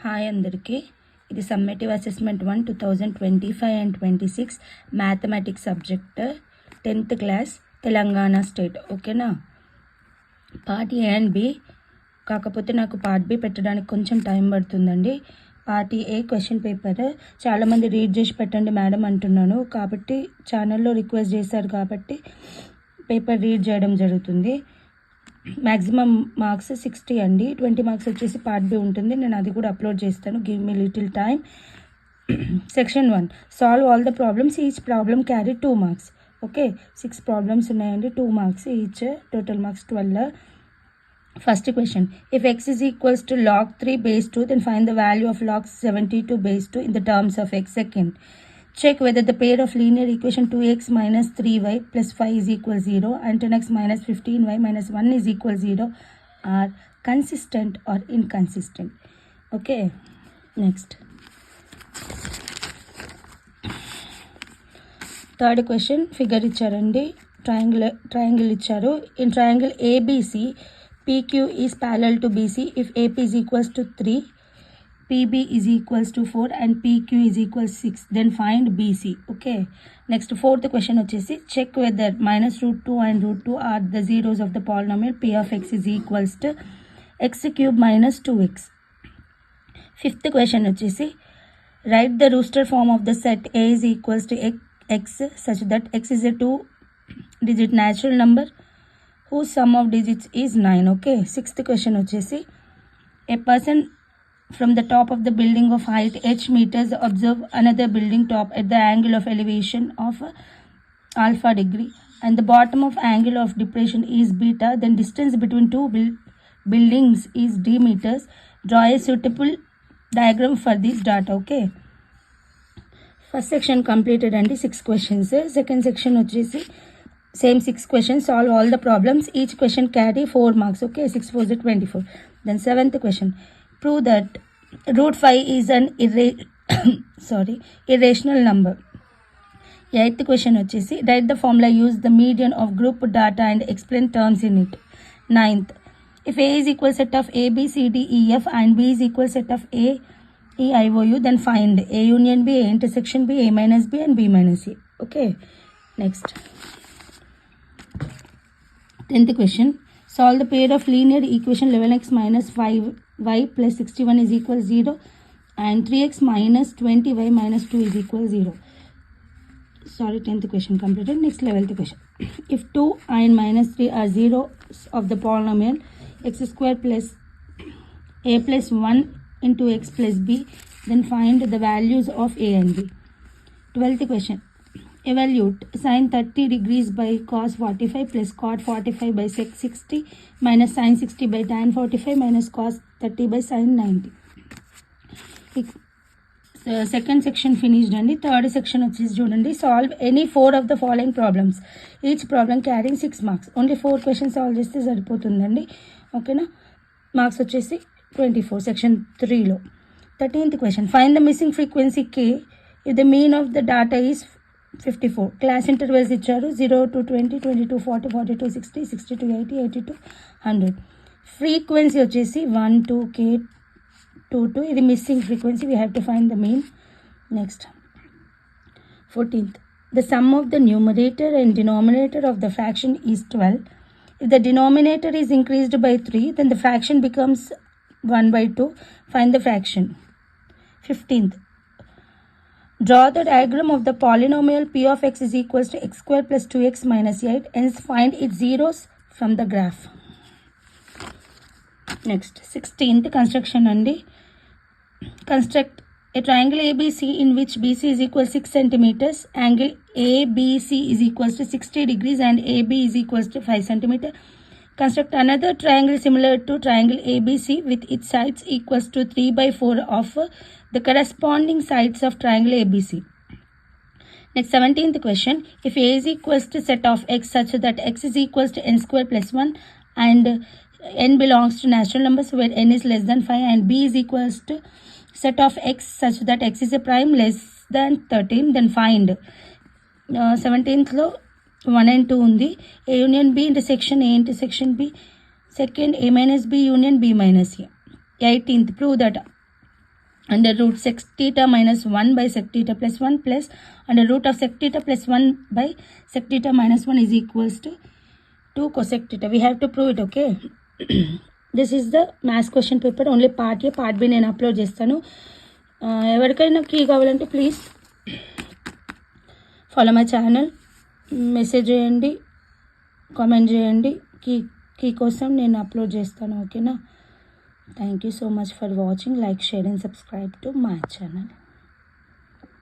Hi అందరికీ. ఇది summative assessment 1 2025 and 26 mathematics subject 10th class Telangana state. ఓకేనా? పార్ట్ ఏ అండ్ బి, కాకపోతే నాకు పార్ట్ బి పెట్టడానికి కొంచెం టైం పడుతుందండి. పార్ట్ ఏ క్వశ్చన్ పేపర్ చాలామంది రీడ్ చేసి పెట్టండి మేడం అంటున్నాను, కాబట్టి ఛానల్లో రిక్వెస్ట్ చేశారు కాబట్టి పేపర్ రీడ్ చేయడం జరుగుతుంది. మ్యాక్సిమం మార్క్స్ 60 అండి. 20 మార్క్స్ వచ్చేసి పార్ట్ బి ఉంటుంది, నేను అది కూడా అప్లోడ్ చేస్తాను. Give me little time. Section 1, solve all the problems, each problem carry 2 marks. Okay, 6 problems ఉన్నాయండి, 2 marks each, total marks 12. First question, if x is equals to log 3 base 2, then find the value of log 72 base 2 in the terms of x. Second, check whether the pair of linear equation 2x minus 3y plus 5 is equal 0 and 10x minus 15y minus 1 is equal 0 are consistent or inconsistent. Okay, next. Third question, figure ఇచ్చారండి, triangle ఇచ్చారు. In triangle ABC, PQ is parallel to BC if AP is equals to 3, PB is equals to 4 and PQ is equals 6. Then find BC. Okay. Next, fourth question వచ్చేసి, check whether minus root 2 and root 2 are the zeros of the polynomial P of x is equals to x cube minus 2x. Fifth question వచ్చేసి, write the rooster form of the set A is equals to x such that x is a 2-digit natural number whose sum of digits is 9. Okay. Sixth question వచ్చేసి, a person from the top of the building of height h meters observe another building top at the angle of elevation of alpha degree and the bottom of angle of depression is beta, then distance between two buildings is d meters. Draw a suitable diagram for this data. Okay, first section completed and 6 questions. Second section వచ్చేసి same 6 questions, solve all the problems, each question carry 4 marks. Okay, 6 4 is 24. Then 7th question, prove that root 5 is an irrational number. 8th question వచ్చేసి, write the formula, use the median of group data and explain terms in it. 9th, if A is equal set of A, B, C, D, E, F and B is equal set of A, E, I, O, U, then find A union B, A intersection B, A minus B and B minus A. Okay, next. 10th question, solve the pair of linear equation 11x minus 5y plus 61 is equal 0 and 3x minus 20y minus 2 is equal 0. Sorry, 10th question completed. Next, 11th question. If 2 and minus 3 are zeros of the polynomial x square plus a plus 1 into x plus b, then find the values of a and b. 12th question, evaluate sin 30 degrees by cos 45 plus cot 45 by sec 60 minus sin 60 by tan 45 minus cos 30 by sin 90. Second section finished అండి. Third section వచ్చేసి చూడండి, solve any 4 of the following problems, each problem carrying 6 marks. Only 4 questions solve చేస్తే సరిపోతుందండి. ఓకేనా? Marks వచ్చేసి 24 section 3లో. 13th question, find the missing frequency k if the mean of the data is 54. Class intervals ఇచ్చారు, 0 to 20, 20 to 40, 40 to 60, 60 to 80, 80 to 100. Frequency వచ్చేసి 1 2 k 2 2, ఇది missing frequency, we have to find the mean. Next 14th, the sum of the numerator and denominator of the fraction is 12. If the denominator is increased by 3, then the fraction becomes 1 by 2. Find the fraction. 15th, draw the diagram of the polynomial p of x is equals to x square plus 2x minus 8 and find its zeros from the graph. Next, 16th construction andi. Construct a triangle ABC in which BC is equal 6 centimeters, angle ABC is equals to 60 degrees and AB is equals to 5 centimeter. Construct another triangle similar to triangle ABC with its sides equals to 3 by 4 of the corresponding sides of triangle ABC. Next, 17th question, if A is equals to set of x such that x is equals to n square plus 1 and n belongs to natural numbers where n is less than 5 and B is equals to set of x such that x is a prime less than 13, then find. 17th లో 1 and 2 ఉంది. A union B intersection A intersection B. Second, A minus B union B minus A. 18th, prove that under root sec theta minus 1 by sec theta plus 1 plus under root of sec theta plus 1 by sec theta minus 1 is equals to 2 cosec theta. We have to prove it, okay? This is the maths question paper, only part A, part B నేను upload చేస్తాను. ఎవరికైనా key కావాలంటే please follow my channel, message చేయండి, comment చేయండి. Key కోసం నేను upload చేస్తాను, ఓకేనా? Thank you so much for watching. Like, share and subscribe to my channel.